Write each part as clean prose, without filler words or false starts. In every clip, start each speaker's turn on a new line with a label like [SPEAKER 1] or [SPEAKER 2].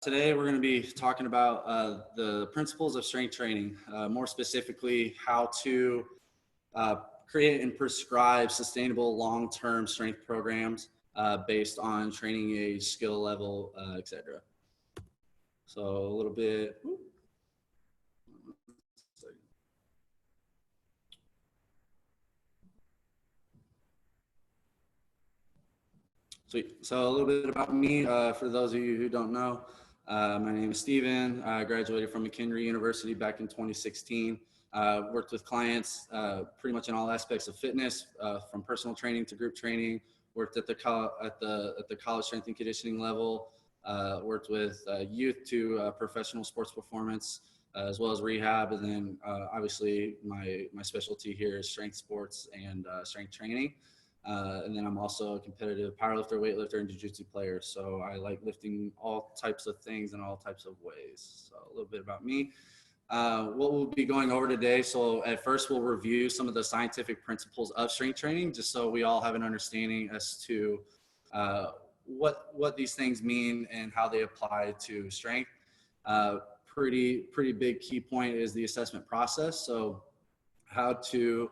[SPEAKER 1] Today we're going to be talking about the principles of strength training, more specifically how to uh, create and prescribe sustainable long-term strength programs based on training age, skill level, etc. So a little bit. Sweet. So a little bit about me, for those of you who don't know, my name is Steven. I graduated from McKendree University back in 2016. Worked with clients pretty much in all aspects of fitness, from personal training to group training. Worked at the college strength and conditioning level. Worked with youth to professional sports performance, as well as rehab. And then obviously my specialty here is strength sports and strength training. And then I'm also a competitive powerlifter, weightlifter, and jiu-jitsu player. So I like lifting all types of things in all types of ways. So a little bit about me. What we'll be going over today. So at first we'll review some of the scientific principles of strength training, just so we all have an understanding as to what these things mean and how they apply to strength. Pretty big key point is the assessment process. So how to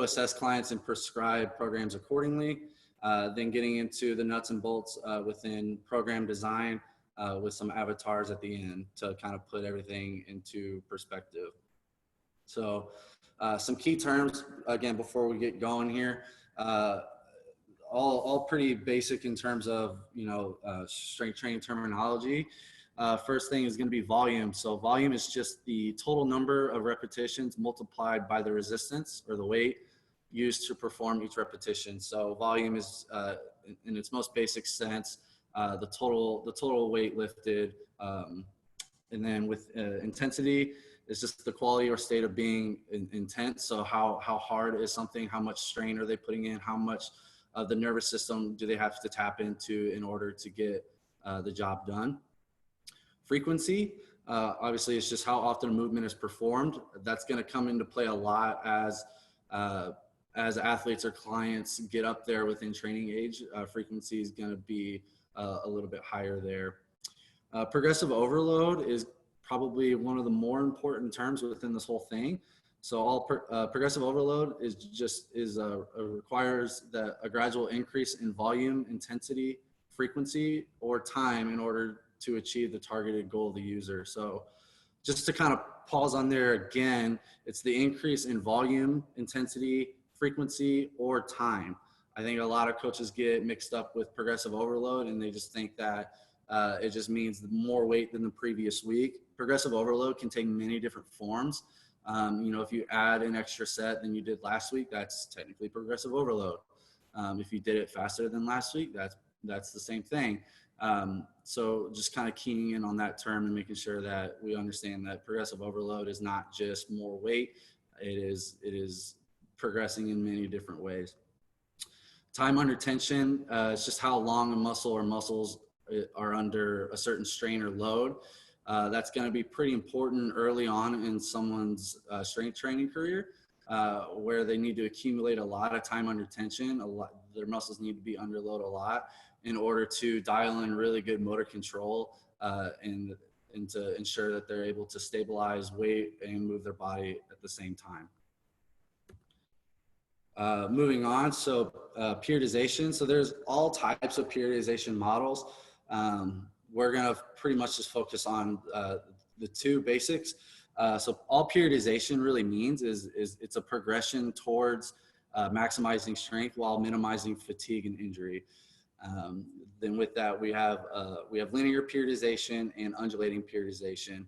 [SPEAKER 1] assess clients and prescribe programs accordingly. Then getting into the nuts and bolts within program design with some avatars at the end to kind of put everything into perspective. So some key terms, again, before we get going here, all pretty basic in terms of, strength training terminology. First thing is going to be volume. So volume is just the total number of repetitions multiplied by the resistance or the weight used to perform each repetition. So volume is, in its most basic sense, the total weight lifted. And then with intensity, it's just the quality or state of being intense. So how hard is something? How much strain are they putting in? How much of the nervous system do they have to tap into in order to get the job done? Frequency, obviously, it's just how often a movement is performed. That's going to come into play a lot as athletes or clients get up there within training age. Frequency is going to be a little bit higher there. Progressive overload is probably one of the more important terms within this whole thing. So progressive overload requires a gradual increase in volume, intensity, frequency, or time in order to achieve the targeted goal of the user. So just to kind of pause on there again, it's the increase in volume, intensity, frequency, or time. I think a lot of coaches get mixed up with progressive overload and they just think that it just means more weight than the previous week. Progressive overload can take many different forms. If you add an extra set than you did last week, that's technically progressive overload. If you did it faster than last week, that's the same thing. So just kind of keying in on that term and making sure that we understand that progressive overload is not just more weight. It is progressing in many different ways. Time under tension, it's just how long a muscle or muscles are under a certain strain or load. That's going to be pretty important early on in someone's strength training career, where they need to accumulate a lot of time under tension. Their muscles need to be under load a lot in order to dial in really good motor control and to ensure that they're able to stabilize weight and move their body at the same time. Moving on, so periodization. So there's all types of periodization models. We're going to pretty much just focus on the two basics. So all periodization really means is it's a progression towards maximizing strength while minimizing fatigue and injury. Then with that, we have linear periodization and undulating periodization,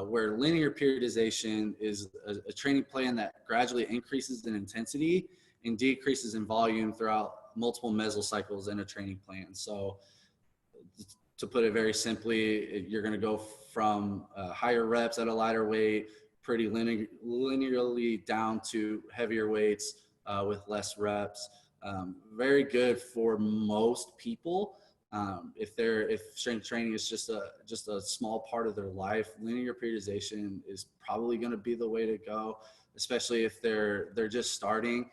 [SPEAKER 1] where linear periodization is a training plan that gradually increases in intensity and decreases in volume throughout multiple mesocycles in a training plan. So to put it very simply, you're going to go from higher reps at a lighter weight, pretty linearly down to heavier weights with less reps. Very good for most people. If strength training is just a small part of their life, linear periodization is probably going to be the way to go, especially if they're just starting.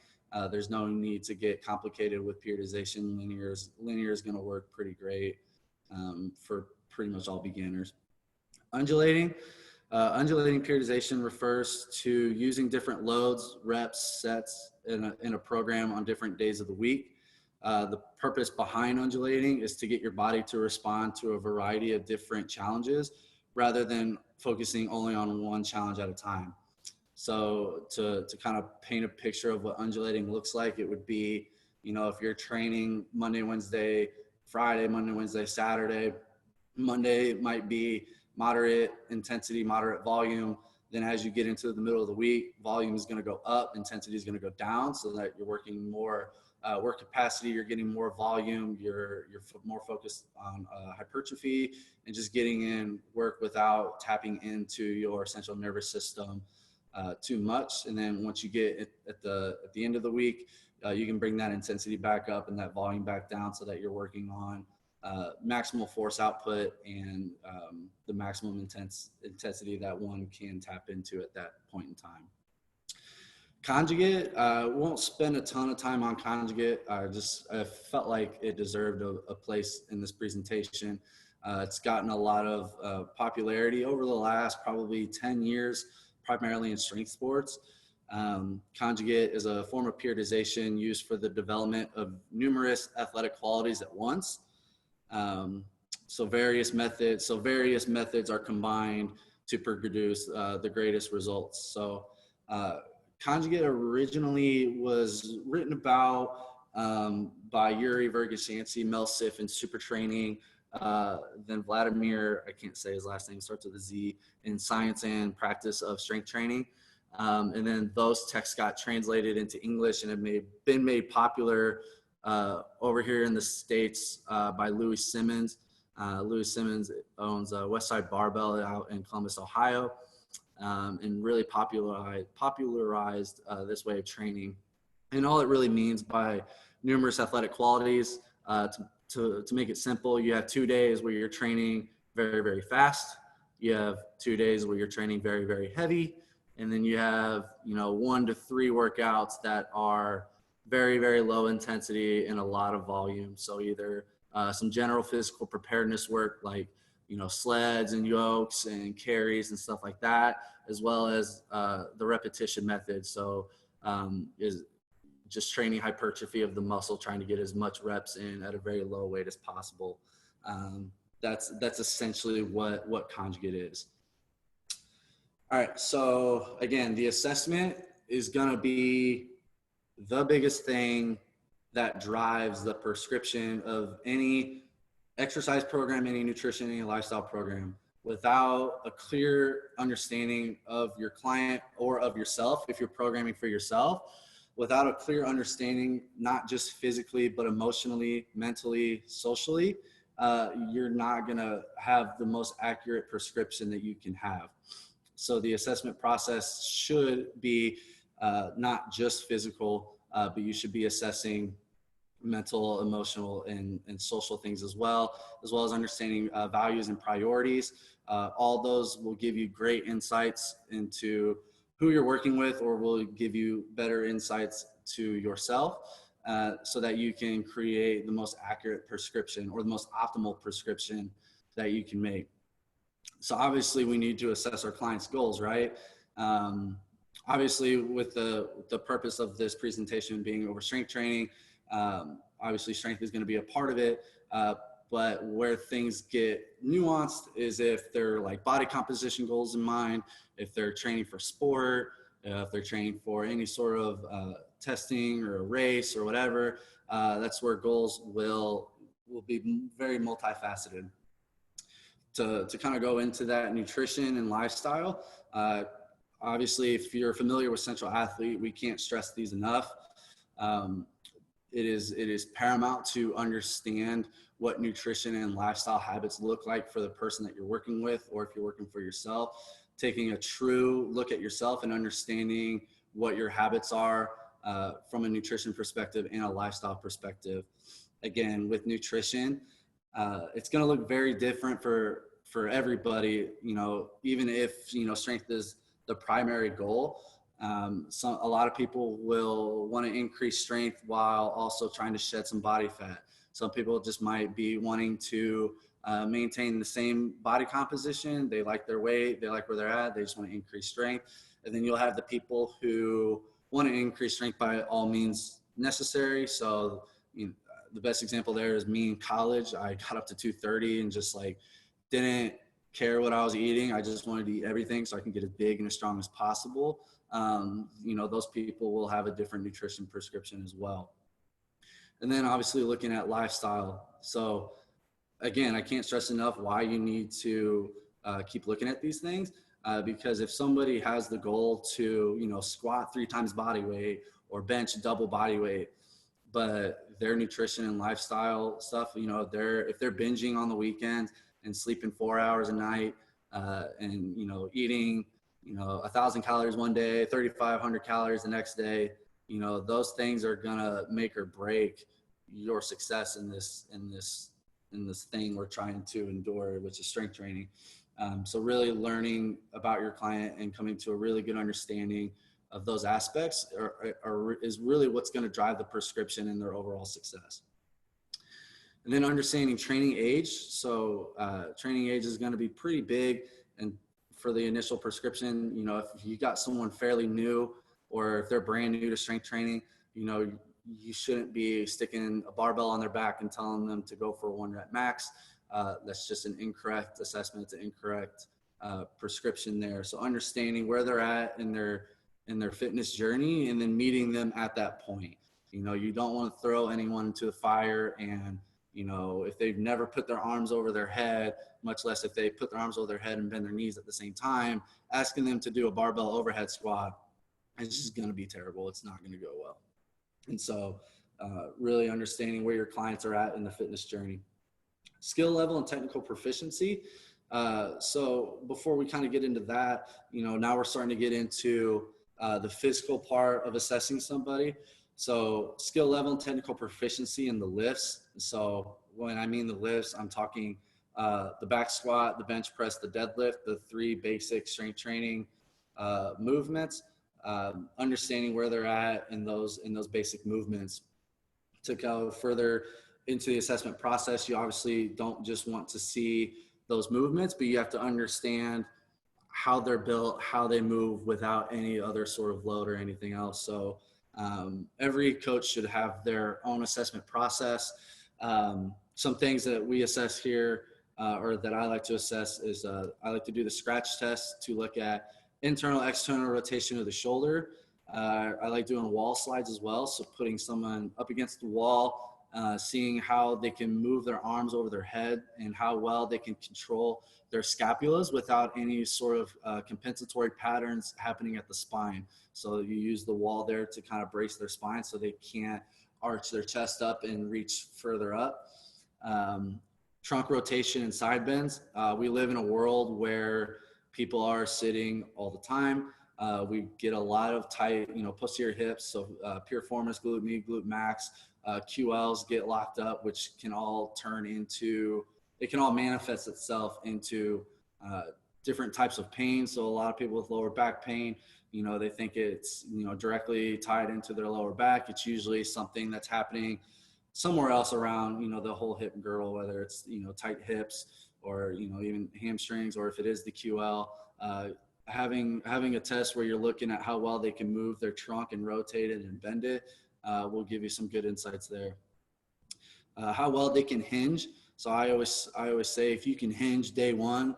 [SPEAKER 1] There's no need to get complicated with periodization. Linear is going to work pretty great. for pretty much all beginners. Undulating. Undulating periodization refers to using different loads, reps, sets in a program on different days of the week. The purpose behind undulating is to get your body to respond to a variety of different challenges rather than focusing only on one challenge at a time. So to kind of paint a picture of what undulating looks like, it would be, if you're training Monday, Wednesday, Friday, Monday, Wednesday, Saturday, Monday might be moderate intensity, moderate volume. Then as you get into the middle of the week, volume is going to go up, intensity is going to go down, so that you're working more work capacity, you're getting more volume, you're more focused on hypertrophy and just getting in work without tapping into your central nervous system too much. And then once you get at the end of the week, you can bring that intensity back up and that volume back down so that you're working on maximal force output and the maximum intensity that one can tap into at that point in time. Conjugate, won't spend a ton of time on conjugate. I felt like it deserved a place in this presentation. It's gotten a lot of popularity over the last probably 10 years, primarily in strength sports. Conjugate is a form of periodization used for the development of numerous athletic qualities at once. So various methods are combined to produce the greatest results. So Conjugate originally was written about by Yuri Vergashansky, Mel Siff in Super Training, then Vladimir, I can't say his last name, starts with a Z, in Science and Practice of Strength Training. And then those texts got translated into English and have been made popular over here in the States by Louis Simmons. Louis Simmons owns Westside Barbell out in Columbus, Ohio, and really popularized this way of training. And all it really means by numerous athletic qualities, to make it simple, you have 2 days where you're training very, very fast. You have 2 days where you're training very, very heavy. And then you have, 1 to 3 workouts that are very, very low intensity and a lot of volume. So either some general physical preparedness work like, sleds and yokes and carries and stuff like that, as well as the repetition method. So is just training hypertrophy of the muscle, trying to get as much reps in at a very low weight as possible. That's essentially what conjugate is. All right, so again, the assessment is gonna be the biggest thing that drives the prescription of any exercise program, any nutrition, any lifestyle program. Without a clear understanding of your client or of yourself, if you're programming for yourself, without a clear understanding, not just physically, but emotionally, mentally, socially, you're not gonna have the most accurate prescription that you can have. So the assessment process should be not just physical, but you should be assessing mental, emotional, and social things as well as understanding values and priorities. All those will give you great insights into who you're working with, or will give you better insights to yourself, so that you can create the most accurate prescription or the most optimal prescription that you can make. So obviously we need to assess our clients' goals, right? Obviously with the purpose of this presentation being over strength training, obviously strength is going to be a part of it, but where things get nuanced is if they're like body composition goals in mind, if they're training for sport, if they're training for any sort of testing or a race or whatever, that's where goals will be very multifaceted. To kind of go into that nutrition and lifestyle, obviously if you're familiar with Central Athlete, we can't stress these enough. It is paramount to understand what nutrition and lifestyle habits look like for the person that you're working with, or if you're working for yourself, taking a true look at yourself and understanding what your habits are from a nutrition perspective and a lifestyle perspective. Again, with nutrition, it's going to look very different for everybody, even if, strength is the primary goal. A lot of people will want to increase strength while also trying to shed some body fat. Some people just might be wanting to maintain the same body composition. They like their weight, they like where they're at, they just want to increase strength. And then you'll have the people who want to increase strength by all means necessary. So, you know, the best example there is me in college. I got up to 230 and just like didn't care what I was eating. I just wanted to eat everything so I can get as big and as strong as possible. You know, those people will have a different nutrition prescription as well. And then obviously looking at lifestyle. So again, I can't stress enough why you need to keep looking at these things. Because if somebody has the goal to, you know, squat 3 times body weight or bench double body weight, but their nutrition and lifestyle stuff, you know, if they're binging on the weekends and sleeping 4 hours a night, and, you know, eating, you know, 1,000 calories one day, 3,500 calories the next day, you know, those things are gonna make or break your success in this thing we're trying to endure, which is strength training. So really learning about your client and coming to a really good understanding of those aspects is really what's going to drive the prescription and their overall success. And then understanding training age. So training age is going to be pretty big. And for the initial prescription, you know, if you got someone fairly new or if they're brand new to strength training, you know, you shouldn't be sticking a barbell on their back and telling them to go for a 1 rep max. That's just an incorrect assessment. It's an incorrect prescription there. So understanding where they're at in their fitness journey and then meeting them at that point. You know, you don't want to throw anyone into the fire and, you know, if they've never put their arms over their head, much less if they put their arms over their head and bend their knees at the same time, asking them to do a barbell overhead squat, it's just going to be terrible. It's not going to go well. And so really understanding where your clients are at in the fitness journey. Skill level and technical proficiency. So before we kind of get into that, you know, now we're starting to get into the physical part of assessing somebody. So skill level and technical proficiency in the lifts. So when I mean the lifts, I'm talking the back squat, the bench press, the deadlift, the 3 basic strength training movements. Understanding where they're at in those basic movements. To go further into the assessment process, you obviously don't just want to see those movements, but you have to understand how they're built, how they move without any other sort of load or anything else. So every coach should have their own assessment process. Some things that we assess here, or that I like to assess, is I like to do the scratch test to look at internal, external rotation of the shoulder. I like doing wall slides as well. So putting someone up against the wall, seeing how they can move their arms over their head and how well they can control their scapulas without any sort of compensatory patterns happening at the spine. So you use the wall there to kind of brace their spine so they can't arch their chest up and reach further up. Trunk rotation and side bends. We live in a world where people are sitting all the time. We get a lot of tight, you know, posterior hips. So piriformis, glute med, glute max, QLs get locked up, which can all turn into, it can all manifest itself into different types of pain. So a lot of people with lower back pain, you know, they think it's, you know, directly tied into their lower back. It's usually something that's happening somewhere else around, you know, the whole hip girdle, whether it's, you know, tight hips or, you know, even hamstrings, or if it is the QL. Having a test where you're looking at how well they can move their trunk and rotate it and bend it will give you some good insights there. How well they can hinge. So I always say if you can hinge day one,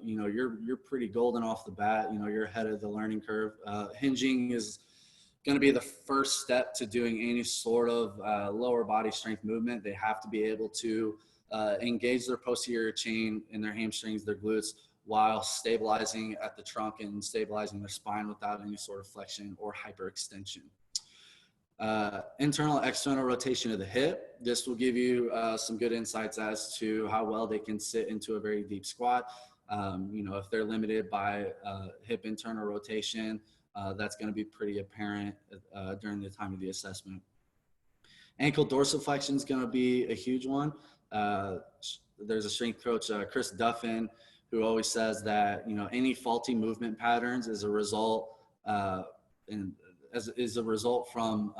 [SPEAKER 1] you know, you're pretty golden off the bat. You know, you're ahead of the learning curve. Hinging is going to be the first step to doing any sort of lower body strength movement. They have to be able to engage their posterior chain in their hamstrings, their glutes, while stabilizing at the trunk and stabilizing their spine without any sort of flexion or hyperextension. Internal, external rotation of the hip. This will give you some good insights as to how well they can sit into a very deep squat. You know, if they're limited by hip internal rotation, that's going to be pretty apparent during the time of the assessment. Ankle dorsiflexion is going to be a huge one. There's a strength coach, Chris Duffin, who always says that, you know, any faulty movement patterns is a result from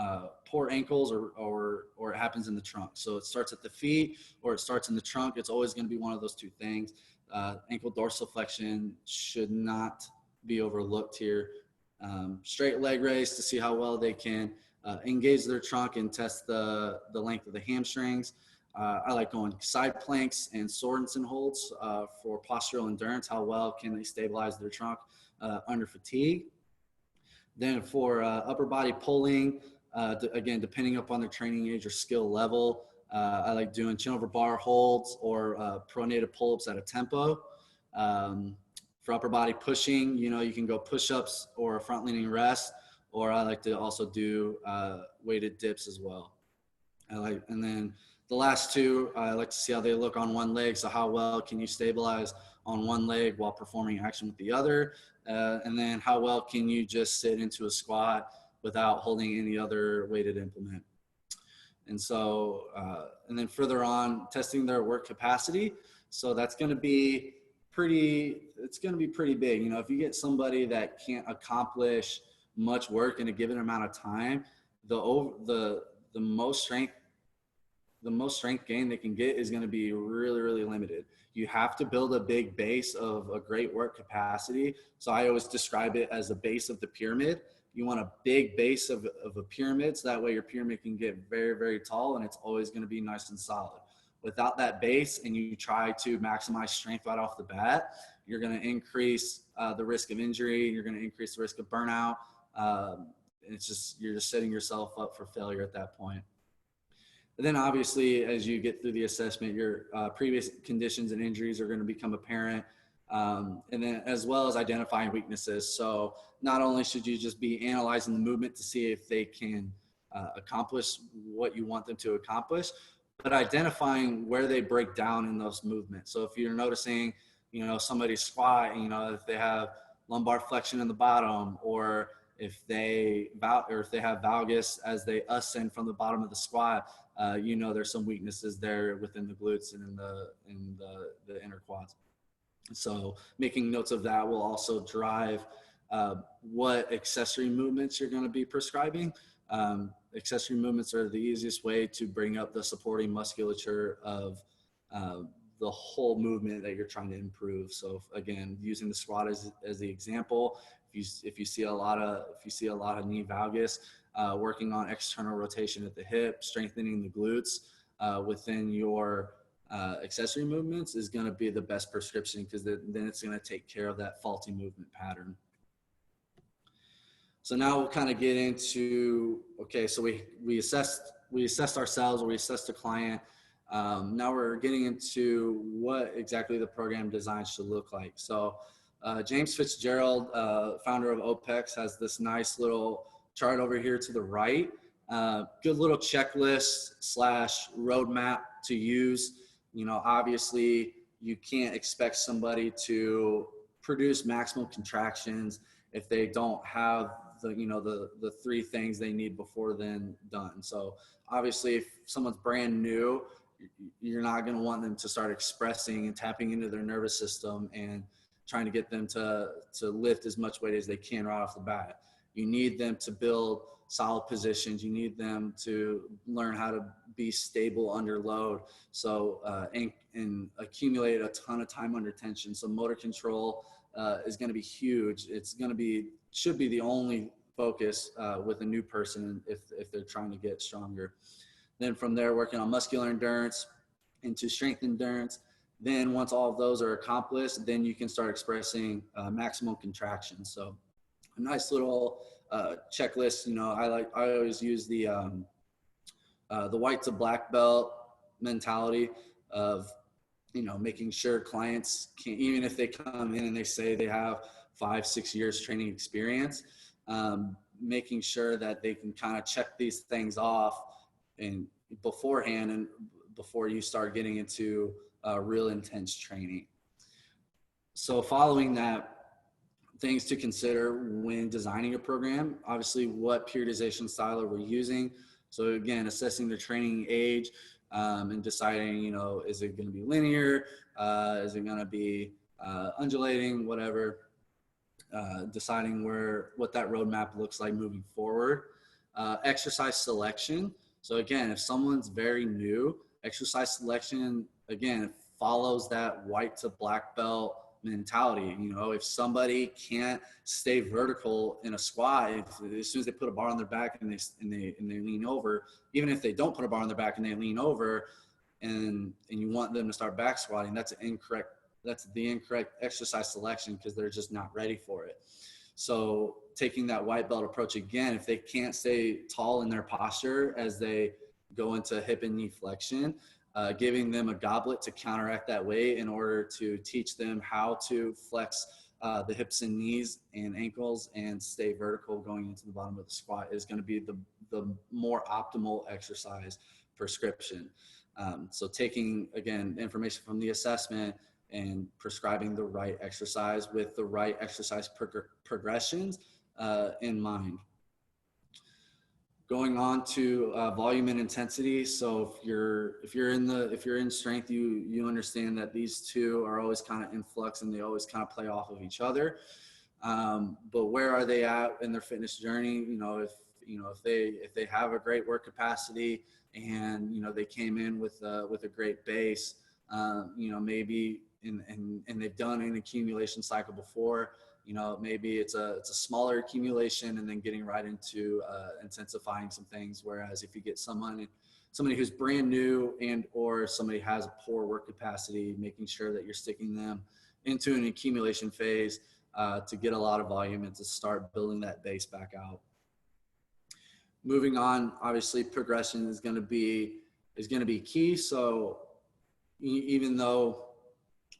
[SPEAKER 1] poor ankles or it happens in the trunk. So it starts at the feet or it starts in the trunk. It's always going to be one of those two things. Ankle dorsiflexion should not be overlooked here. Straight leg raise to see how well they can engage their trunk and test the length of the hamstrings. I like going side planks and Sorensen holds for postural endurance. How well can they stabilize their trunk under fatigue? Then for upper body pulling, again, depending upon their training age or skill level, I like doing chin over bar holds or pronated pull-ups at a tempo. For upper body pushing, you can go push-ups or a front leaning rest, or I like to also do weighted dips as well. And then the last two, I like to see how they look on one leg. So how well can you stabilize on one leg while performing action with the other? And then how well can you just sit into a squat without holding any other weighted implement? And so, and then further on, testing their work capacity. So that's going to be it's going to be pretty big. If you get somebody that can't accomplish much work in a given amount of time, the most strength gain they can get is going to be really, really limited. You have to build a big base of a great work capacity. So I always describe it as a base of the pyramid. You want a big base of a pyramid, so that way your pyramid can get very, very tall and it's always going to be nice and solid. Without that base and you try to maximize strength right off the bat, you're going to increase the risk of injury. You're going to increase the risk of burnout. You're just setting yourself up for failure at that point. And then obviously, as you get through the assessment, your previous conditions and injuries are going to become apparent. And then as well as identifying weaknesses. So not only should you just be analyzing the movement to see if they can accomplish what you want them to accomplish, but identifying where they break down in those movements. So if you're noticing, somebody squat, if they have lumbar flexion in the bottom, or if they have valgus as they ascend from the bottom of the squat, there's some weaknesses there within the glutes and in the inner quads. So making notes of that will also drive what accessory movements you're going to be prescribing. Accessory movements are the easiest way to bring up the supporting musculature of the whole movement that you're trying to improve. So again, using the squat as the example, if you see a lot of knee valgus, working on external rotation at the hip, strengthening the glutes within your accessory movements is going to be the best prescription, because then it's going to take care of that faulty movement pattern. So now we'll kind of get into, okay, so we assessed ourselves, or we assessed the client. Now we're getting into what exactly the program design should look like. So James Fitzgerald, founder of OPEX, has this nice little chart over here to the right. Good little checklist / roadmap to use. Obviously you can't expect somebody to produce maximal contractions if they don't have the three things they need before then done. So obviously if someone's brand new, you're not going to want them to start expressing and tapping into their nervous system and trying to get them to lift as much weight as they can right off the bat. You need them to build solid positions. You need them to learn how to be stable under load. So, and accumulate a ton of time under tension. So motor control is going to be huge. Should be the only focus with a new person if they're trying to get stronger. Then from there, working on muscular endurance into strength endurance. Then once all of those are accomplished, then you can start expressing maximum contraction. So a nice little checklist. I always use the white to black belt mentality of, making sure clients can, even if they come in and they say they have 5-6 years training experience, making sure that they can kind of check these things off and beforehand, and before you start getting into real intense training. So following that, things to consider when designing a program, obviously what periodization style are we using? So again, assessing the training age and deciding, is it going to be linear? Is it going to be undulating, whatever, deciding what that roadmap looks like moving forward. Exercise selection. So again, if someone's very new, exercise selection, again, follows that white to black belt mentality. You know, if somebody can't stay vertical in a squat, as soon as they put a bar on their back and they lean over, even if they don't put a bar on their back and they lean over, and you want them to start back squatting, that's the incorrect exercise selection, because they're just not ready for it. So taking that white belt approach again, if they can't stay tall in their posture as they go into hip and knee flexion, giving them a goblet to counteract that weight in order to teach them how to flex the hips and knees and ankles and stay vertical going into the bottom of the squat is going to be the more optimal exercise prescription. So taking, again, information from the assessment and prescribing the right exercise with the right exercise progressions in mind. Going on to volume and intensity. So if you're in strength, you understand that these two are always kind of in flux and they always kind of play off of each other. But where are they at in their fitness journey? If they have a great work capacity and they came in with a great base, maybe and they've done an accumulation cycle before. Maybe it's a smaller accumulation and then getting right into intensifying some things. Whereas if you get somebody who's brand new and or somebody has a poor work capacity, making sure that you're sticking them into an accumulation phase to get a lot of volume and to start building that base back out. Moving on, obviously progression is going to be key. So even though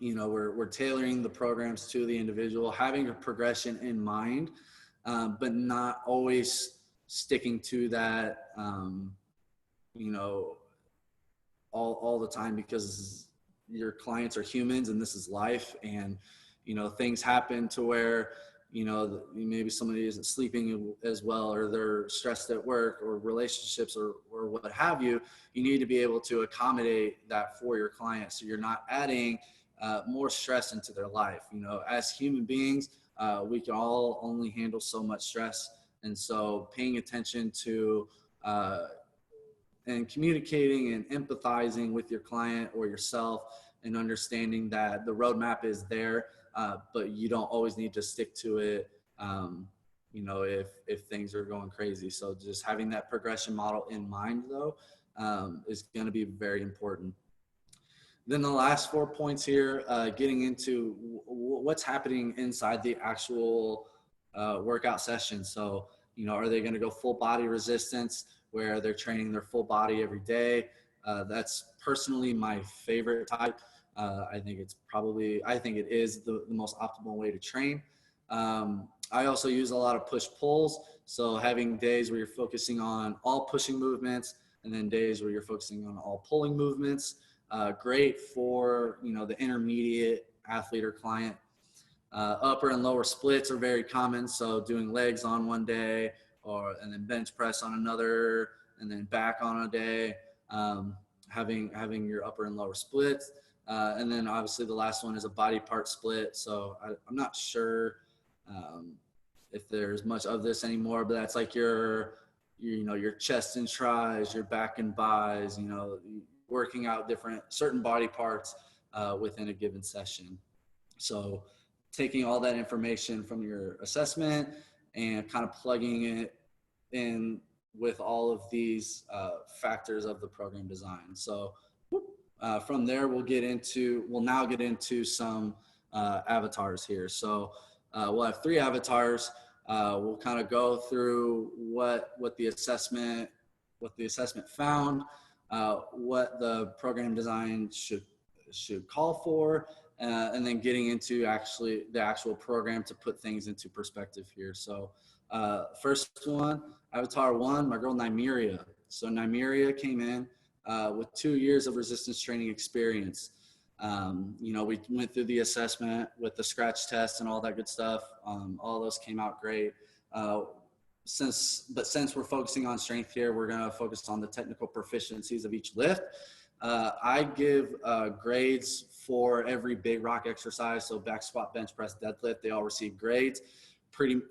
[SPEAKER 1] we're tailoring the programs to the individual, having a progression in mind, but not always sticking to that, all the time, because your clients are humans and this is life. And, things happen to where, maybe somebody isn't sleeping as well, or they're stressed at work or relationships or what have you. You need to be able to accommodate that for your client, so you're not adding more stress into their life. As human beings, we can all only handle so much stress. And so paying attention to and communicating and empathizing with your client or yourself, and understanding that the roadmap is there, but you don't always need to stick to it, if things are going crazy. So just having that progression model in mind, though, is going to be very important. Then the last 4 points here, getting into what's happening inside the actual workout session. So, are they going to go full body resistance, where they're training their full body every day? That's personally my favorite type. I think it is the most optimal way to train. I also use a lot of push-pulls. So having days where you're focusing on all pushing movements, and then days where you're focusing on all pulling movements. Great for, the intermediate athlete or client. Upper and lower splits are very common. So doing legs on one day, and then bench press on another, and then back on a day, having your upper and lower splits. And then obviously the last one is a body part split. So I'm not sure if there's much of this anymore, but that's like your chest and tries, your back and bis, working out certain body parts within a given session. So taking all that information from your assessment and kind of plugging it in with all of these factors of the program design. So from there, we'll now get into some avatars here. So we'll have 3 avatars. We'll kind of go through what the assessment found, what the program design should call for, and then getting into the actual program to put things into perspective here. So first one, avatar 1, my girl Nymeria. So Nymeria came in with 2 years of resistance training experience. We went through the assessment with the scratch test and all that good stuff. All those came out great. Since we're focusing on strength here, we're going to focus on the technical proficiencies of each lift. I give grades for every big rock exercise. So back squat, bench press, deadlift, they all receive grades.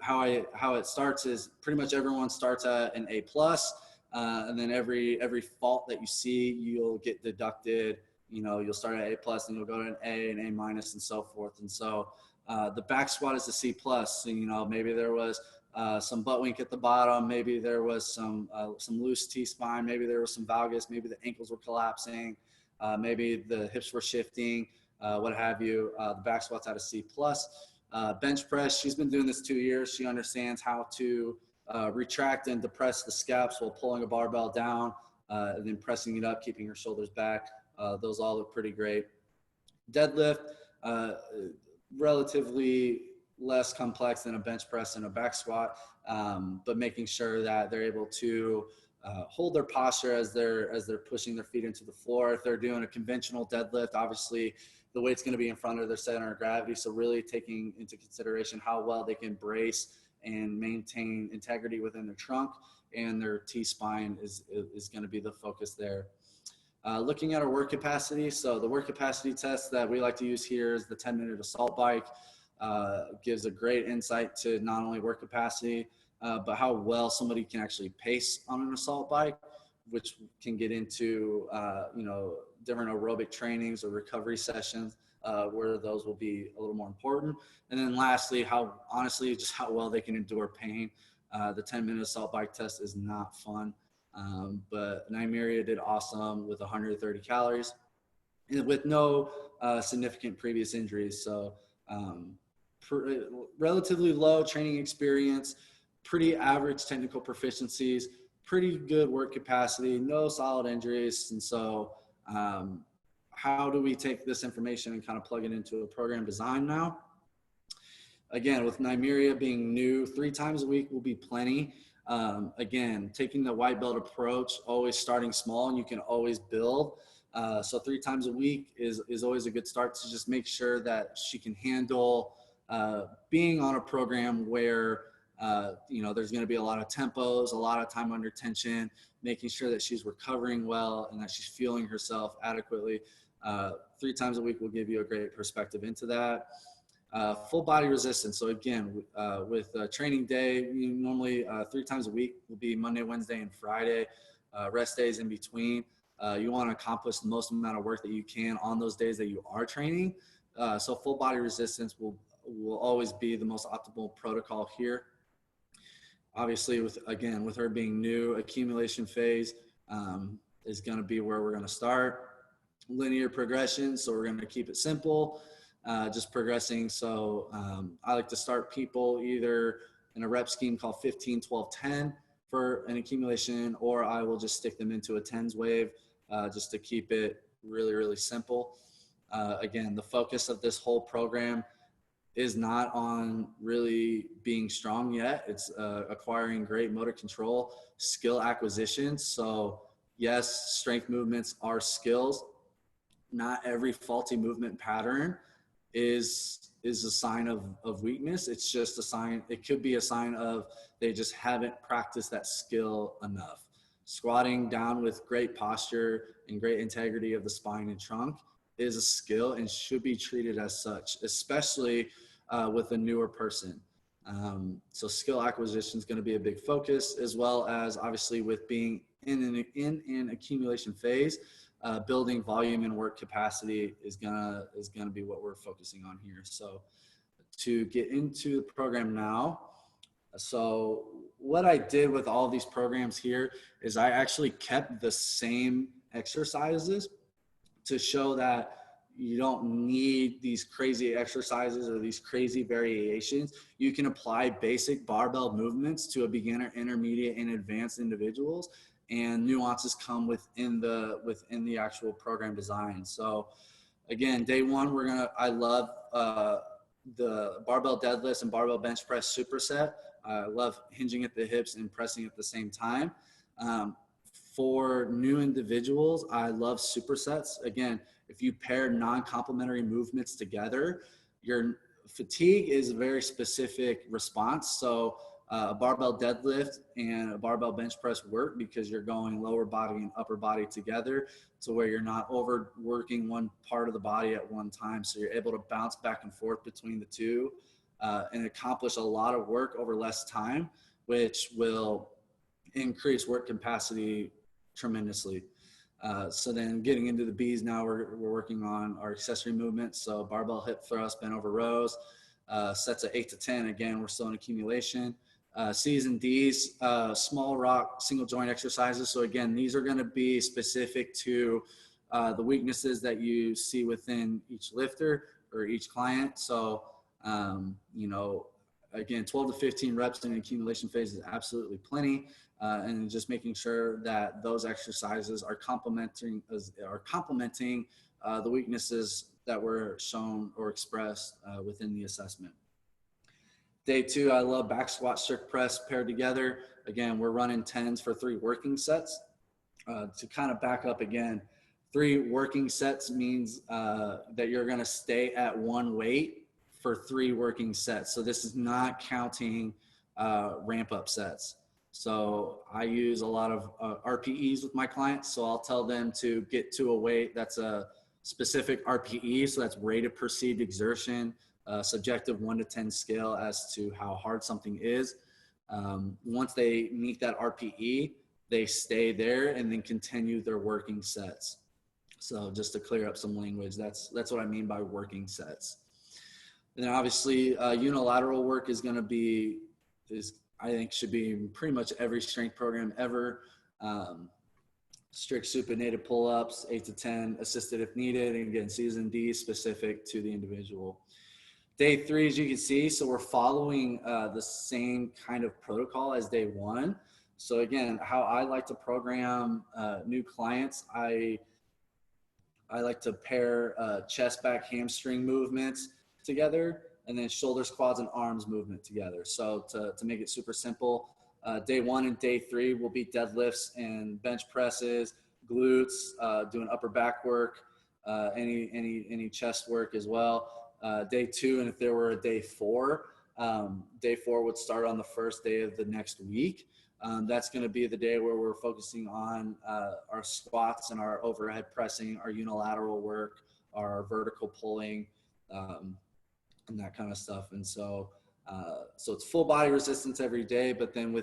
[SPEAKER 1] how it starts is pretty much everyone starts at an A plus, and then every fault that you see, you'll get deducted. You'll start at A plus, and you'll go to an A, an A minus, and so forth. And so the back squat is a C plus. So, maybe there was some butt wink at the bottom, maybe there was some loose T spine, maybe there was some valgus, maybe the ankles were collapsing, maybe the hips were shifting, what have you. The back squat's at a C plus. Bench press, she's been doing this 2 years. She understands how to retract and depress the scaps while pulling a barbell down, and then pressing it up, keeping her shoulders back. Those all look pretty great. Deadlift, relatively less complex than a bench press and a back squat, but making sure that they're able to hold their posture as they're pushing their feet into the floor. If they're doing a conventional deadlift, obviously the weight's going to be in front of their center of gravity. So really taking into consideration how well they can brace and maintain integrity within their trunk, and their T-spine is going to be the focus there. Looking at our work capacity. So the work capacity test that we like to use here is the 10-minute assault bike. Gives a great insight to not only work capacity, but how well somebody can actually pace on an assault bike, which can get into, different aerobic trainings or recovery sessions, where those will be a little more important. And then lastly, how well they can endure pain. The 10-minute assault bike test is not fun, but Nymeria did awesome with 130 calories and with no significant previous injuries. So relatively low training experience, pretty average technical proficiencies, pretty good work capacity, no solid injuries. And so how do we take this information and kind of plug it into a program design now? Again, with Nymeria being new, 3 times a week will be plenty. Again, taking the white belt approach, always starting small, and you can always build. So 3 times a week is always a good start to just make sure that she can handle being on a program where there's going to be a lot of tempos, a lot of time under tension, making sure that she's recovering well and that she's feeling herself adequately. 3 times a week will give you a great perspective into that. Full body resistance. So again, with training day, normally 3 times a week will be Monday, Wednesday, and Friday. Rest days in between. You want to accomplish the most amount of work that you can on those days that you are training. So full body resistance will always be the most optimal protocol here. Obviously, with her being new, accumulation phase is going to be where we're going to start. Linear progression, so we're going to keep it simple, just progressing. So I like to start people either in a rep scheme called 15, 12, 10 for an accumulation, or I will just stick them into a tens wave just to keep it really, really simple. Again, the focus of this whole program is not on really being strong yet. It's acquiring great motor control, skill acquisition. So yes, strength movements are skills. Not every faulty movement pattern is a sign of weakness. It's just a sign. It could be a sign of they just haven't practiced that skill enough. Squatting down with great posture and great integrity of the spine and trunk is a skill and should be treated as such, especially with a newer person. So skill acquisition is going to be a big focus, as well as obviously with being in an accumulation phase, building volume and work capacity is gonna be what we're focusing on here. So to get into the program now, so what I did with all these programs here is I actually kept the same exercises to show that you don't need these crazy exercises or these crazy variations. You can apply basic barbell movements to a beginner, intermediate, and advanced individuals, and nuances come within the actual program design. So again, day one, I love the barbell deadlifts and barbell bench press superset. I love hinging at the hips and pressing at the same time. For new individuals, I love supersets. Again, if you pair non-complementary movements together, your fatigue is a very specific response. So a barbell deadlift and a barbell bench press work because you're going lower body and upper body together to where you're not overworking one part of the body at one time. So you're able to bounce back and forth between the two and accomplish a lot of work over less time, which will increase work capacity tremendously. So then getting into the B's now, we're working on our accessory movements. So barbell hip thrust, bent over rows, sets of 8 to 10. Again, we're still in accumulation. C's and D's, small rock single joint exercises. So again, these are going to be specific to the weaknesses that you see within each lifter or each client. So, you know, again, 12 to 15 reps in the accumulation phase is absolutely plenty. And just making sure that those exercises are complementing the weaknesses that were shown or expressed within the assessment. Day 2, I love back squat, strict press paired together. Again, we're running 10s for 3 working sets. To kind of back up again, 3 working sets means that you're going to stay at one weight for 3 working sets. So this is not counting ramp up sets. So I use a lot of RPEs with my clients. So I'll tell them to get to a weight that's a specific RPE. So that's rate of perceived exertion, subjective 1 to 10 scale as to how hard something is. Once they meet that RPE, they stay there and then continue their working sets. So just to clear up some language, that's what I mean by working sets. And then obviously unilateral work is going to be, I think should be in pretty much every strength program ever. Strict supinated pull-ups, 8 to 10, assisted if needed. And again, C's and D's specific to the individual. Day 3, as you can see, so we're following the same kind of protocol as day 1. So again, how I like to program new clients, I like to pair chest, back, hamstring movements together, and then shoulders, quads, and arms movement together. So to make it super simple, day 1 and day 3 will be deadlifts and bench presses, glutes, doing upper back work, any chest work as well. Day 2, and if there were a day 4, day 4 would start on the first day of the next week. That's going to be the day where we're focusing on our squats and our overhead pressing, our unilateral work, our vertical pulling, and that kind of stuff. And so it's full body resistance every day, but then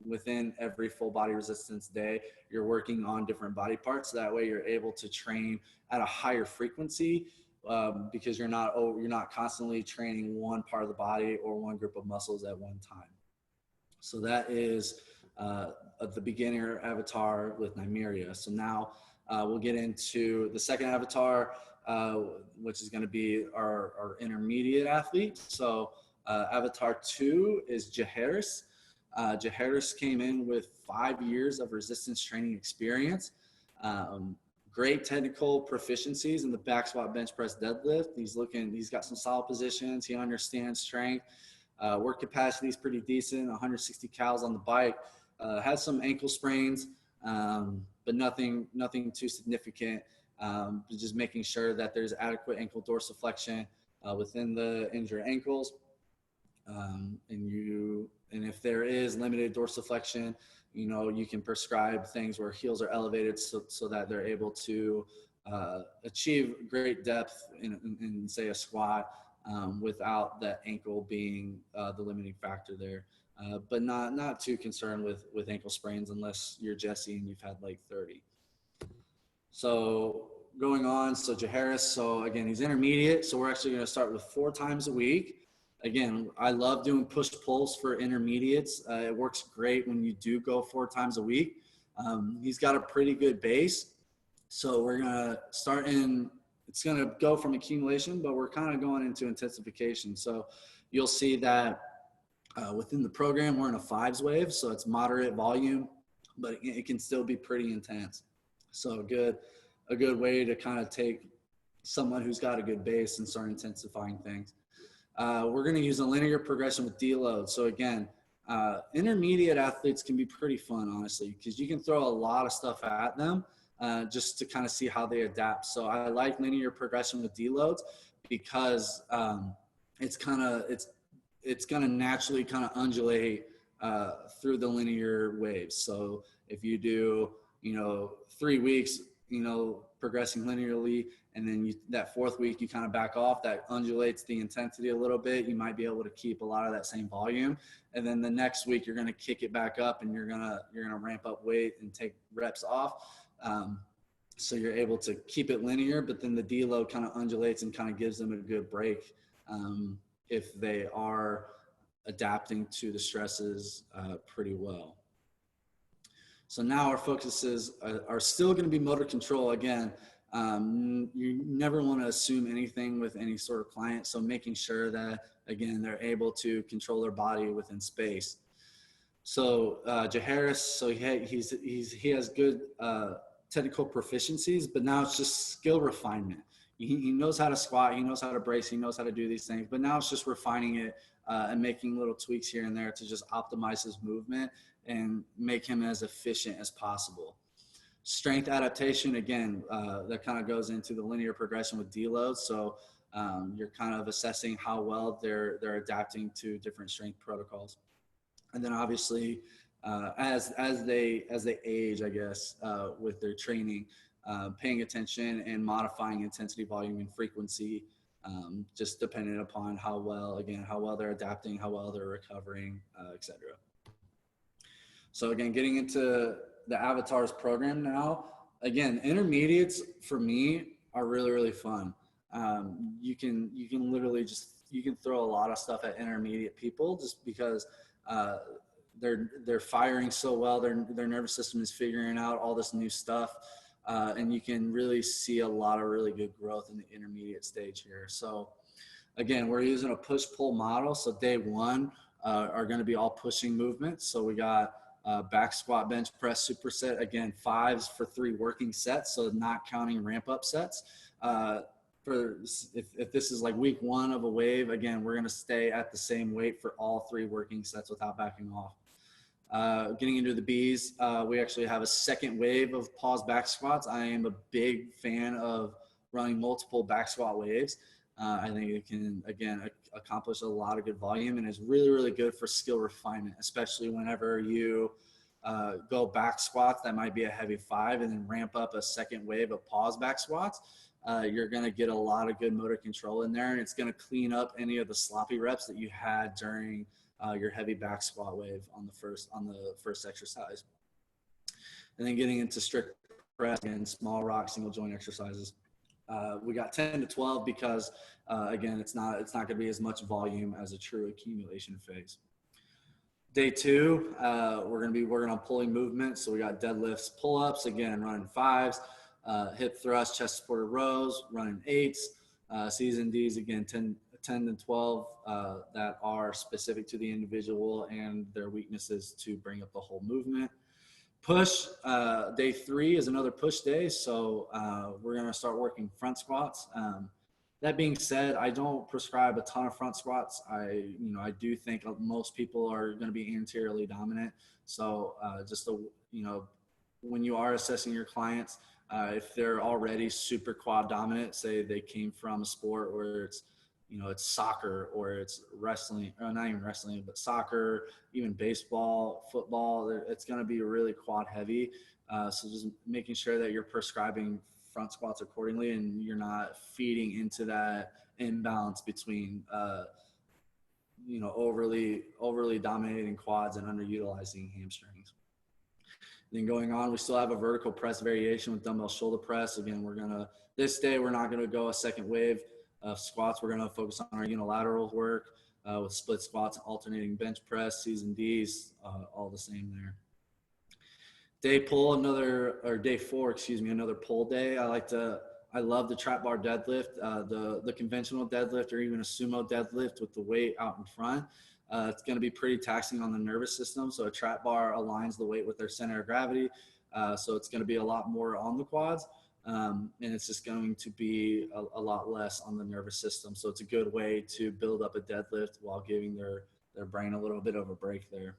[SPEAKER 1] within every full body resistance day, you're working on different body parts. That way you're able to train at a higher frequency because you're not constantly training one part of the body or one group of muscles at one time. So that is the beginner avatar with Nymeria. So now we'll get into the second avatar, which is going to be our intermediate athlete. So avatar 2 is Jaharis. Jaharis came in with 5 years of resistance training experience. Great technical proficiencies in the back squat, bench press, deadlift. He's got some solid positions. He understands strength. Work capacity is pretty decent, 160 cals on the bike. Has some ankle sprains, but nothing too significant. Just making sure that there's adequate ankle dorsiflexion within the injured ankles. And if there is limited dorsiflexion, you can prescribe things where heels are elevated so that they're able to achieve great depth in say a squat without that ankle being the limiting factor there. But not too concerned with ankle sprains unless you're Jesse and you've had like 30. So going on, so Jaharis, so again, he's intermediate. So we're actually going to start with 4 times a week. Again, I love doing push-pulls for intermediates. It works great when you do go 4 times a week. He's got a pretty good base. So we're going to start it's going to go from accumulation, but we're kind of going into intensification. So you'll see that within the program, we're in a 5s wave. So it's moderate volume, but it can still be pretty intense. So a good way to kind of take someone who's got a good base and start intensifying things. We're going to use a linear progression with deload. So again, intermediate athletes can be pretty fun, honestly, because you can throw a lot of stuff at them just to kind of see how they adapt. So I like linear progression with deloads because it's going to naturally kind of undulate through the linear waves. So if you do, 3 weeks progressing linearly, and then that fourth week you kind of back off. That undulates the intensity a little bit. You might be able to keep a lot of that same volume, and then the next week you're going to kick it back up, and you're gonna ramp up weight and take reps off. So you're able to keep it linear, but then the deload kind of undulates and kind of gives them a good break if they are adapting to the stresses pretty well. So now our focuses are still going to be motor control. Again, you never want to assume anything with any sort of client. So making sure that, again, they're able to control their body within space. So Jaharis, so he has good technical proficiencies, but now it's just skill refinement. He knows how to squat, he knows how to brace, he knows how to do these things, but now it's just refining it and making little tweaks here and there to just optimize his movement and make him as efficient as possible. Strength adaptation, again, that kind of goes into the linear progression with deload. So you're kind of assessing how well they're adapting to different strength protocols. And then obviously, as they age, I guess, with their training, paying attention and modifying intensity, volume, and frequency, just depending upon how well they're adapting, how well they're recovering, etc. So again, getting into the avatars program now, again, intermediates for me are really, really fun. You can literally you can throw a lot of stuff at intermediate people just because they're firing so well. Their nervous system is figuring out all this new stuff. And you can really see a lot of really good growth in the intermediate stage here. So again, we're using a push-pull model. So day one are going to be all pushing movements. So we got back squat, bench press, superset, again, 5s for 3 working sets. So not counting ramp up sets. If this is like week 1 of a wave, again, we're going to stay at the same weight for all 3 working sets without backing off. Getting into the Bs, we actually have a second wave of pause back squats. I am a big fan of running multiple back squat waves. I think it can, again, accomplish a lot of good volume and is really, really good for skill refinement, especially whenever you go back squats. That might be a heavy 5 and then ramp up a second wave of pause back squats. You're going to get a lot of good motor control in there, and it's going to clean up any of the sloppy reps that you had during your heavy back squat wave on the first exercise. And then getting into strict press and small rock single joint exercises. We got 10 to 12 because again, it's not going to be as much volume as a true accumulation phase. Day 2, we're going to be working on pulling movements. So we got deadlifts, pull-ups, again, running 5s, hip thrust, chest supported rows, running 8s, C's and D's, again, 10 and 12 that are specific to the individual and their weaknesses to bring up the whole movement. Push, day 3 is another push day. So we're going to start working front squats. That being said, I don't prescribe a ton of front squats. I do think most people are going to be anteriorly dominant. So when you are assessing your clients, if they're already super quad dominant, say they came from a sport where it's soccer or it's wrestling, or not even wrestling, but soccer, even baseball, football, it's going to be really quad heavy. So just making sure that you're prescribing front squats accordingly and you're not feeding into that imbalance between, overly dominating quads and underutilizing hamstrings. Then going on, we still have a vertical press variation with dumbbell shoulder press. Again, this day, we're not going to go a second wave of squats. We're going to focus on our unilateral work with split squats, alternating bench press, C's and D's, all the same there. Day 4, another pull day. I love the trap bar deadlift, the conventional deadlift, or even a sumo deadlift with the weight out in front. It's going to be pretty taxing on the nervous system. So a trap bar aligns the weight with their center of gravity. So it's going to be a lot more on the quads. And it's just going to be a lot less on the nervous system. So it's a good way to build up a deadlift while giving their brain a little bit of a break there.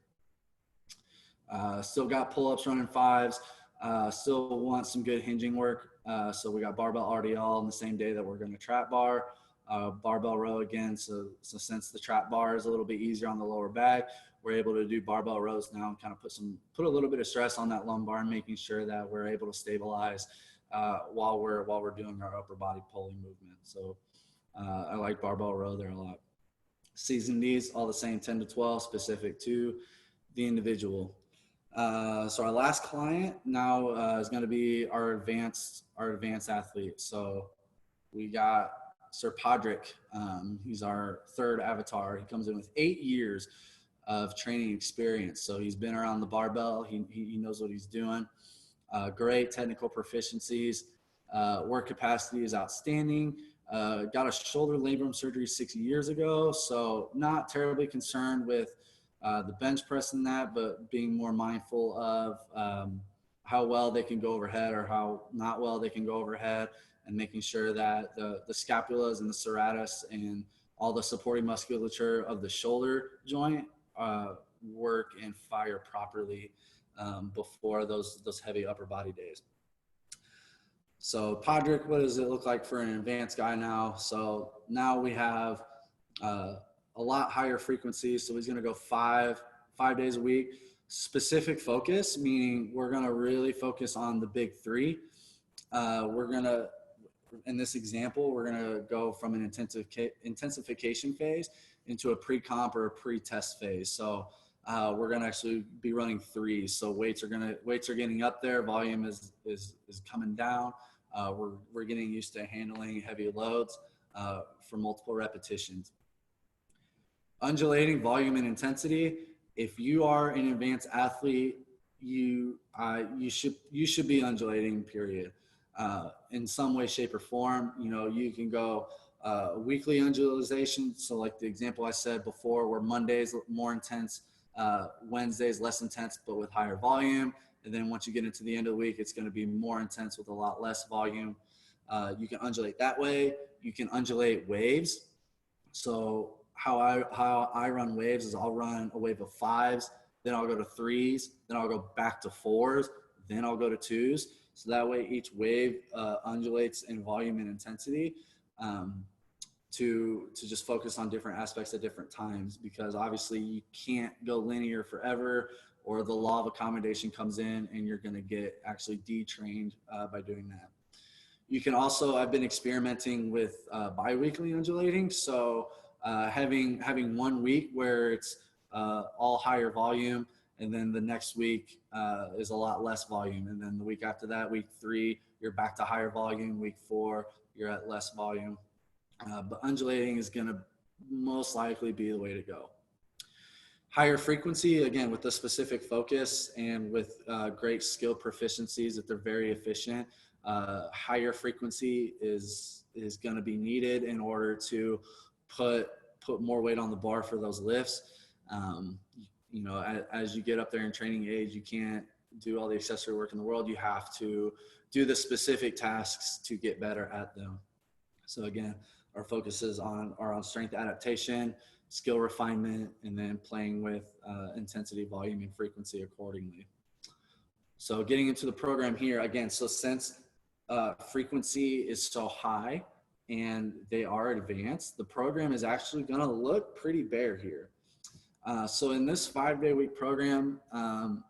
[SPEAKER 1] Still got pull-ups running 5s. Still want some good hinging work. So we got barbell RDL on the same day that we're going to trap bar. Barbell row again. So since the trap bar is a little bit easier on the lower back, we're able to do barbell rows now and kind of put a little bit of stress on that lumbar, making sure that we're able to stabilize while we're doing our upper body pulling movement. So I like barbell row there a lot. Season these all the same, 10 to 12, specific to the individual. So our last client now is going to be our advanced athlete. So we got Sir Podrick. He's our third avatar. He comes in with 8 years of training experience. So he's been around the barbell. He knows what he's doing. Great technical proficiencies. Work capacity is outstanding. Got a shoulder labrum surgery 6 years ago. So not terribly concerned with the bench press in that, but being more mindful of how well they can go overhead or how not well they can go overhead, and making sure that the scapulas and the serratus and all the supporting musculature of the shoulder joint work and fire properly before those heavy upper body days. So Podrick, what does it look like for an advanced guy now? So now we have a lot higher frequencies. So he's going to go five days a week. Specific focus, meaning we're going to really focus on the big three. We're going to, in this example, we're going to go from an intensification phase into a pre-comp or a pre-test phase. So we're going to actually be running threes. So weights are getting up there. Volume is coming down. We're getting used to handling heavy loads for multiple repetitions. Undulating volume and intensity. If you are an advanced athlete, you should be undulating, period. In some way, shape, or form. You know, you can go weekly undulation. So like the example I said before, where Mondays more intense, Wednesdays less intense, but with higher volume. And then once you get into the end of the week, it's going to be more intense with a lot less volume. You can undulate that way. You can undulate waves. So how I run waves is I'll run a wave of fives, then I'll go to threes, then I'll go back to fours, then I'll go to twos. So that way each wave undulates in volume and intensity to just focus on different aspects at different times, because obviously you can't go linear forever, or the law of accommodation comes in and you're going to get actually detrained by doing that. You can also, I've been experimenting with biweekly undulating. So having 1 week where it's all higher volume, and then the next week is a lot less volume. And then the week after that, week 3, you're back to higher volume. Week 4, you're at less volume. But undulating is going to most likely be the way to go. Higher frequency, again, with the specific focus and with great skill proficiencies, that they're very efficient. Higher frequency is going to be needed in order to put more weight on the bar for those lifts. You know, as you get up there in training age, you can't do all the accessory work in the world. You have to do the specific tasks to get better at them. So again, our focuses are on strength adaptation, skill refinement, and then playing with intensity, volume, and frequency accordingly. So getting into the program here again, so since frequency is so high and they are advanced, the program is actually going to look pretty bare here. So in this 5-day-week program,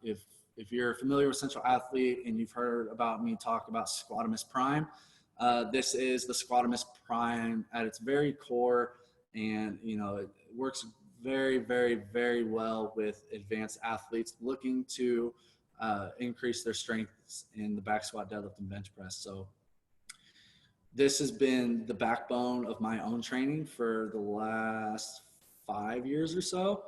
[SPEAKER 1] if you're familiar with Central Athlete and you've heard about me talk about Squatimus Prime, this is the Squatimus Prime at its very core, and you know, it works very, very, very well with advanced athletes looking to increase their strengths in the back squat, deadlift, and bench press. So this has been the backbone of my own training for the last 5 years or so.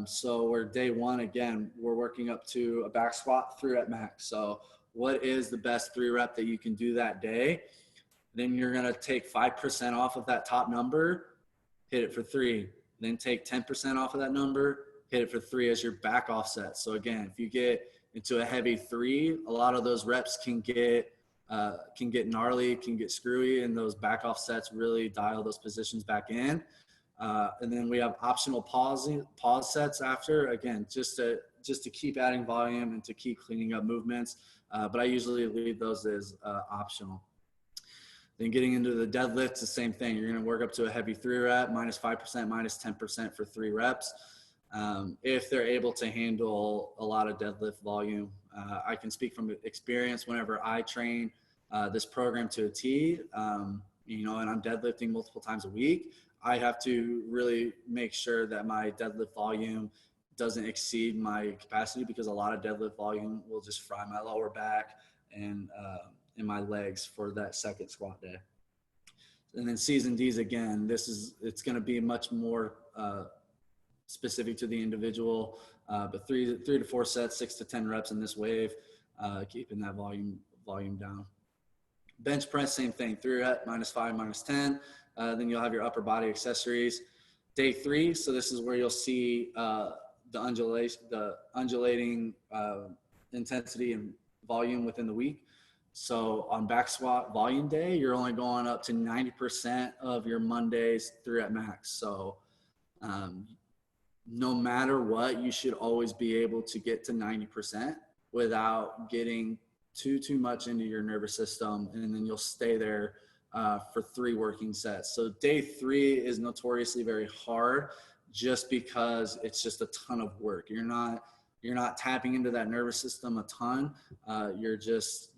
[SPEAKER 1] So we're day one, again, we're working up to a back squat 3 rep max. So what is the best 3 rep that you can do that day? Then you're going to take 5% off of that top number, hit it for 3, then take 10% off of that number, hit it for 3 as your back offset. So again, if you get into a heavy 3, a lot of those reps can get gnarly, can get screwy, and those back offsets really dial those positions back in. And then we have optional pause sets after, again, just to keep adding volume and to keep cleaning up movements. But I usually leave those as optional. Then getting into the deadlift, it's the same thing. You're going to work up to a heavy 3 rep, minus 5%, minus 10% for 3 reps. If they're able to handle a lot of deadlift volume. I can speak from experience. Whenever I train this program to a T, you know, and I'm deadlifting multiple times a week, I have to really make sure that my deadlift volume doesn't exceed my capacity, because a lot of deadlift volume will just fry my lower back and in my legs for that second squat day. And then C's and D's, again, it's going to be much more specific to the individual, but three to 4 sets, 6 to 10 reps in this wave, keeping that volume down. Bench press, same thing, 3 rep, -5, -10. Then you'll have your upper body accessories. Day 3, so this is where you'll see the undulating intensity and volume within the week. So on back squat volume day, you're only going up to 90% of your Monday's 3 rep max. So no matter what, you should always be able to get to 90% without getting too much into your nervous system, and then you'll stay there for 3 working sets. So day 3 is notoriously very hard, just because it's just a ton of work. You're not tapping into that nervous system a ton. You're just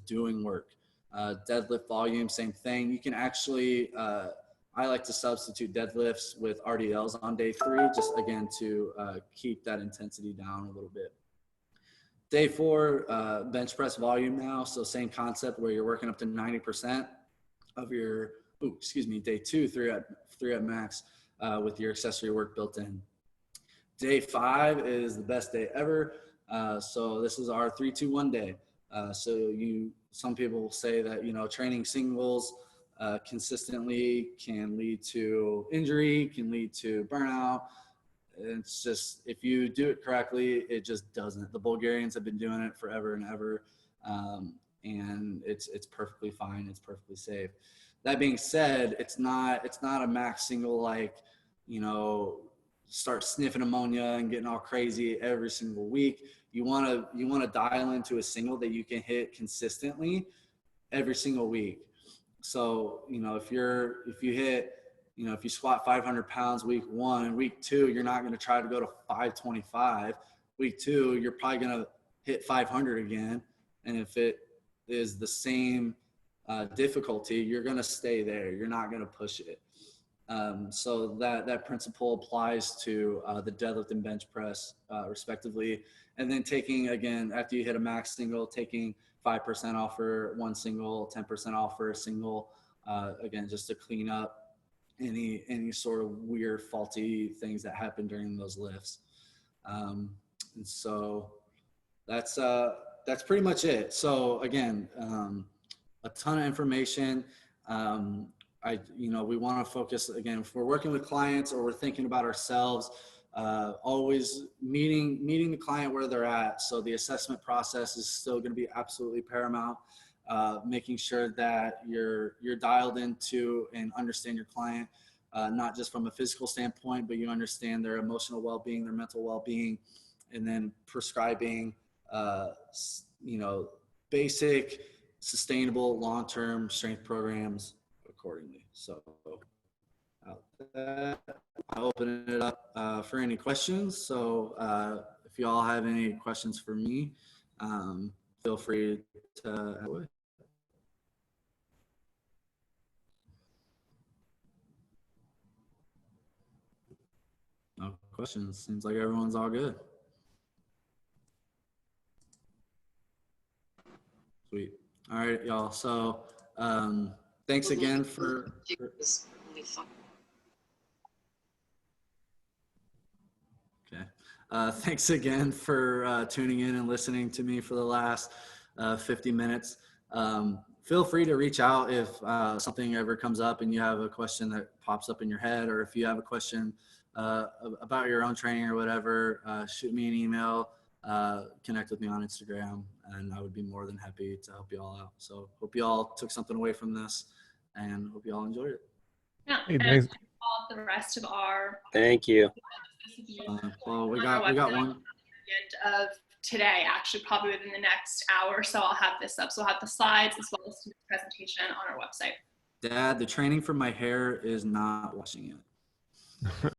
[SPEAKER 1] doing work. Deadlift volume, same thing. You can actually, I like to substitute deadlifts with RDLs on day 3, just again to keep that intensity down a little bit. Day 4, bench press volume now. So same concept where you're working up to 90% of your, day 2, 3 rep max with your accessory work built in. Day 5 is the best day ever. So this is our 3-2-1 day. So some people will say that, you know, training singles consistently can lead to injury, can lead to burnout. It's just, if you do it correctly, it just doesn't. The Bulgarians have been doing it forever and ever, and it's perfectly fine. It's perfectly safe. That being said, it's not a max single, like, you know, start sniffing ammonia and getting all crazy every single week. You want to dial into a single that you can hit consistently every single week. So, you know, if you hit, you know, if you squat 500 pounds week 1, week 2, you're not going to try to go to 525. Week 2, you're probably going to hit 500 again. And if it is the same difficulty, you're going to stay there. You're not going to push it. So that principle applies to the deadlift and bench press, respectively. And then taking, again, after you hit a max single, taking 5% off for one single, 10% off for a single, again, just to clean up any sort of weird, faulty things that happen during those lifts. And so that's pretty much it. So again, a ton of information. We want to focus, again, if we're working with clients or we're thinking about ourselves, always meeting the client where they're at. So the assessment process is still going to be absolutely paramount. Making sure that you're dialed into and understand your client, not just from a physical standpoint, but you understand their emotional well-being, their mental well-being, and then prescribing, basic, sustainable, long-term strength programs accordingly. So I'll open it up for any questions. So if you all have any questions for me, feel free to. No questions. Seems like everyone's all good. Sweet. All right, y'all. So thanks again for thanks again for tuning in and listening to me for the last 50 minutes. Feel free to reach out if something ever comes up and you have a question that pops up in your head, or if you have a question about your own training or whatever, shoot me an email, connect with me on Instagram, and I would be more than happy to help you all out. So hope you all took something away from this, and hope you all enjoyed it.
[SPEAKER 2] Yeah,
[SPEAKER 3] hey,
[SPEAKER 2] and all the rest of our.
[SPEAKER 4] Thank you.
[SPEAKER 1] Well, we got one.
[SPEAKER 2] End of today, actually, probably within the next hour or so, I'll have this up. So I'll have the slides as well as the presentation on our website.
[SPEAKER 1] Dad, the training for my hair is not washing it.